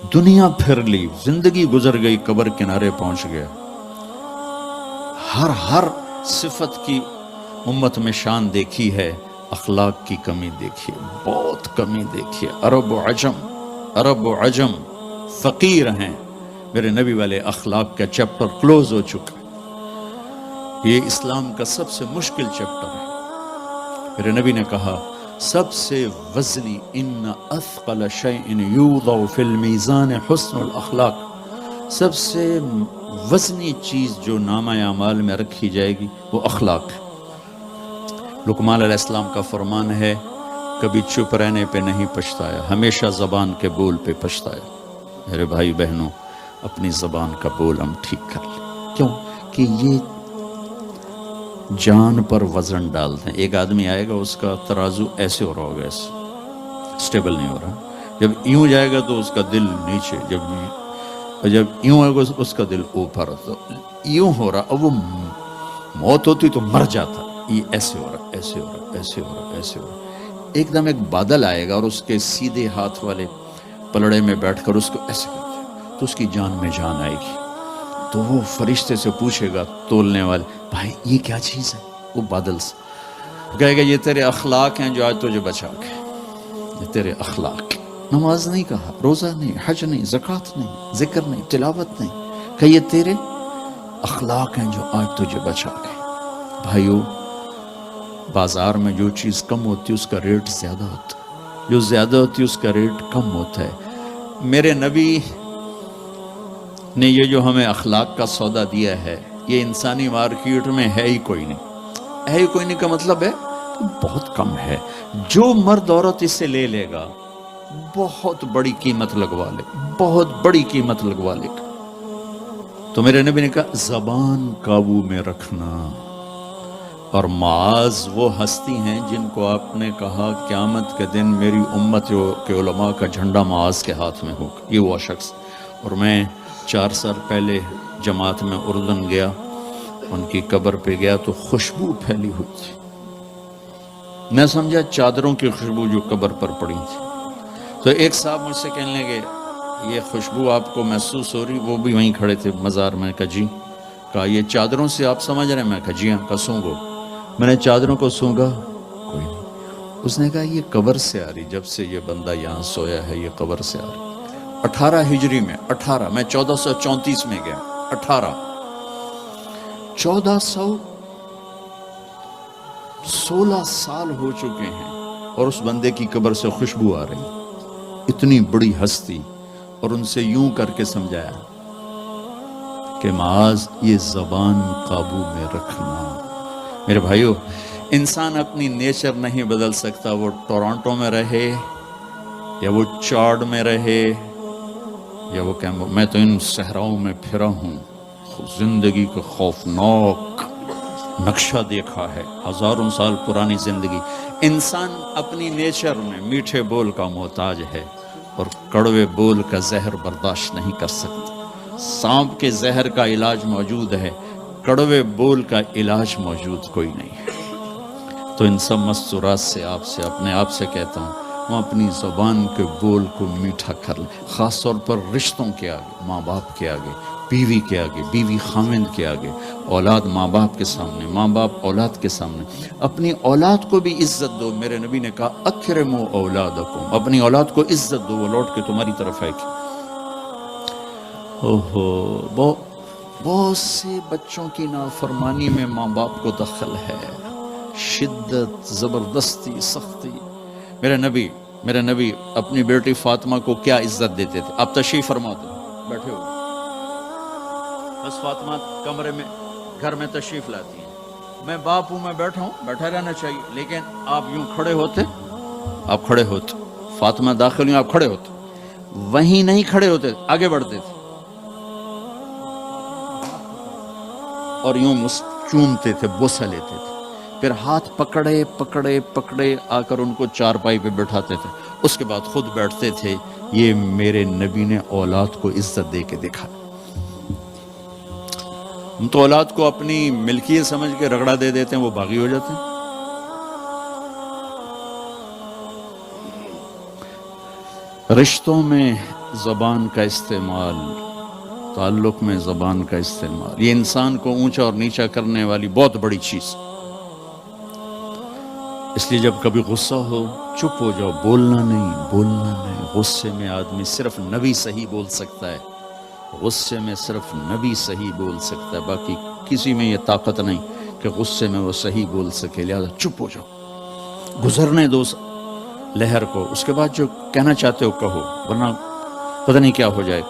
دنیا پھر لی، زندگی گزر گئی، قبر کنارے پہنچ گیا، ہر صفت کی امت میں شان دیکھی ہے، اخلاق کی کمی دیکھی ہے، بہت کمی دیکھی ہے۔ عرب و عجم فقیر ہیں، میرے نبی والے اخلاق کا چیپٹر کلوز ہو چکا ہے۔ یہ اسلام کا سب سے مشکل چیپٹر ہے۔ میرے نبی نے کہا سب سے وزنی ان اثقل شیء یوضع فی المیزان حسن الاخلاق، سب سے وزنی چیز جو نامہ اعمال میں رکھی جائے گی وہ اخلاق ہے۔ لقمان علیہ السلام کا فرمان ہے کبھی چپ رہنے پہ نہیں پچھتایا، ہمیشہ زبان کے بول پہ پچھتایا۔ میرے بھائی بہنوں، اپنی زبان کا بول ہم ٹھیک کر لیں، کیوں کہ یہ جان پر وزن ڈالتے ہیں۔ ایک آدمی آئے گا، اس کا ترازو ایسے ہو رہا ہوگا، ایسے سٹیبل نہیں ہو رہا، جب یوں جائے گا تو اس کا دل نیچے، جب یوں آئے گا اس کا دل اوپر، تو یوں ہو رہا، اب وہ موت ہوتی تو مر جاتا، یہ ایسے ہو رہا، ایسے ہو رہا، ایسے ہو رہا، ایسے ہو رہا۔ ایک دم ایک بادل آئے گا اور اس کے سیدھے ہاتھ والے پلڑے میں بیٹھ کر اس کو ایسے کرتے تو اس کی جان میں جان آئے گی۔ تو وہ فرشتے سے پوچھے گا تولنے والے، بھائی یہ کیا چیز ہے؟ وہ بادل سے کہے گا یہ تیرے اخلاق ہیں جو آج تجھے بچا کے، یہ تیرے اخلاق۔ نماز نہیں کہا، روزہ نہیں، حج نہیں، زکوٰۃ نہیں، ذکر نہیں، تلاوت نہیں، کہ یہ تیرے اخلاق ہیں جو آج تجھے بچا کے۔ بھائیو، بازار میں جو چیز کم ہوتی ہے اس کا ریٹ زیادہ ہوتا ہے، جو زیادہ ہوتی ہے اس کا ریٹ کم ہوتا ہے۔ میرے نبی نے یہ جو ہمیں اخلاق کا سودا دیا ہے، یہ انسانی مارکیٹ میں ہے ہی کوئی نہیں۔ ہے ہی کوئی نہیں کا مطلب ہے بہت کم ہے۔ جو مرد عورت اس سے لے لے گا بہت بڑی قیمت لگوا لے، بہت بڑی قیمت لگوا لے گا۔ تو میرے نبی نے کہا زبان قابو میں رکھنا۔ اور معاذ وہ ہستی ہیں جن کو آپ نے کہا قیامت کے دن میری امت کے علماء کا جھنڈا معاذ کے ہاتھ میں ہوگا، یہ وہ شخص۔ اور میں 4 سال پہلے جماعت میں اردن گیا، ان کی قبر پہ گیا تو خوشبو پھیلی ہوئی تھی، میں سمجھا چادروں کی خوشبو جو قبر پر پڑی تھی۔ تو ایک صاحب مجھ سے کہنے لگے یہ خوشبو آپ کو محسوس ہو رہی؟ وہ بھی وہیں کھڑے تھے مزار میں۔ کہا جی۔ کہا یہ چادروں سے آپ سمجھ رہے ہیں؟ میں کہا جی ہاں۔ کہا سونگو۔ میں نے چادروں کو سونگا، کوئی نہیں۔ اس نے کہا یہ قبر سے آ رہی، جب سے یہ بندہ یہاں سویا ہے یہ قبر سے آ رہی۔ 18 ہجری میں، 18 میں 1434 میں گیا، 16 سال ہو چکے ہیں اور اس بندے کی قبر سے خوشبو آ رہی، اتنی بڑی ہستی۔ اور ان سے یوں کر کے سمجھایا کہ معاذ یہ زبان قابو میں رکھنا۔ میرے بھائیو، انسان اپنی نیچر نہیں بدل سکتا، وہ ٹورانٹو میں رہے یا وہ چاڈ میں رہے یا وہ کیمبو۔ میں تو ان صحراؤں میں پھرا ہوں، زندگی کا خوفناک نقشہ دیکھا ہے، ہزاروں سال پرانی زندگی۔ انسان اپنی نیچر میں میٹھے بول کا محتاج ہے اور کڑوے بول کا زہر برداشت نہیں کر سکتا۔ سانپ کے زہر کا علاج موجود ہے، کڑوے بول کا علاج موجود کوئی نہیں ہے۔ تو ان سب مستورات سے اپنے آپ سے کہتا ہوں، ہم اپنی زبان کے بول کو میٹھا کر لیں، خاص طور پر رشتوں کے آگے، ماں باپ کے آگے، بیوی کے آگے، بیوی خاوند کے آگے، اولاد ماں باپ کے سامنے، ماں باپ اولاد کے سامنے۔ اپنی اولاد کو بھی عزت دو۔ میرے نبی نے کہا اکرموا اولادکم، اپنی اولاد کو عزت دو، وہ لوٹ کے تمہاری طرف آئے گی۔ بہت سے بچوں کی نافرمانی میں ماں باپ کو دخل ہے، شدت، زبردستی، سختی۔ میرے نبی اپنی بیٹی فاطمہ کو کیا عزت دیتے تھے؟ آپ تشریف فرما دو، بیٹھے ہو، بس فاطمہ کمرے میں گھر میں تشریف لاتی ہیں، میں باپ ہوں، میں بیٹھا ہوں، بیٹھا رہنا چاہیے، لیکن آپ یوں کھڑے ہوتے، آپ کھڑے ہوتے، فاطمہ داخل ہوئی، آپ کھڑے ہوتے، وہیں نہیں کھڑے ہوتے، آگے بڑھتے تھے اور یوں چومتے تھے، بوسہ لیتے تھے، پھر ہاتھ پکڑے پکڑے پکڑے آ کر ان کو چارپائی پہ بٹھاتے تھے، اس کے بعد خود بیٹھتے تھے۔ یہ میرے نبی نے اولاد کو عزت دے کے دکھا۔ ہم تو اولاد کو اپنی ملکیت سمجھ کے رگڑا دے دیتے ہیں، وہ باغی ہو جاتے ہیں۔ رشتوں میں زبان کا استعمال، تعلق میں زبان کا استعمال، یہ انسان کو اونچا اور نیچا کرنے والی بہت بڑی چیز۔ اس لیے جب کبھی غصہ ہو چپ ہو جاؤ، بولنا نہیں۔ غصے میں آدمی صرف نبی صحیح بول سکتا ہے، غصے میں صرف نبی صحیح بول سکتا ہے، باقی کسی میں یہ طاقت نہیں کہ غصے میں وہ صحیح بول سکے، لہذا چپ ہو جاؤ، گزرنے دو لہر کو، اس کے بعد جو کہنا چاہتے ہو کہو، ورنہ پتہ نہیں کیا ہو جائے۔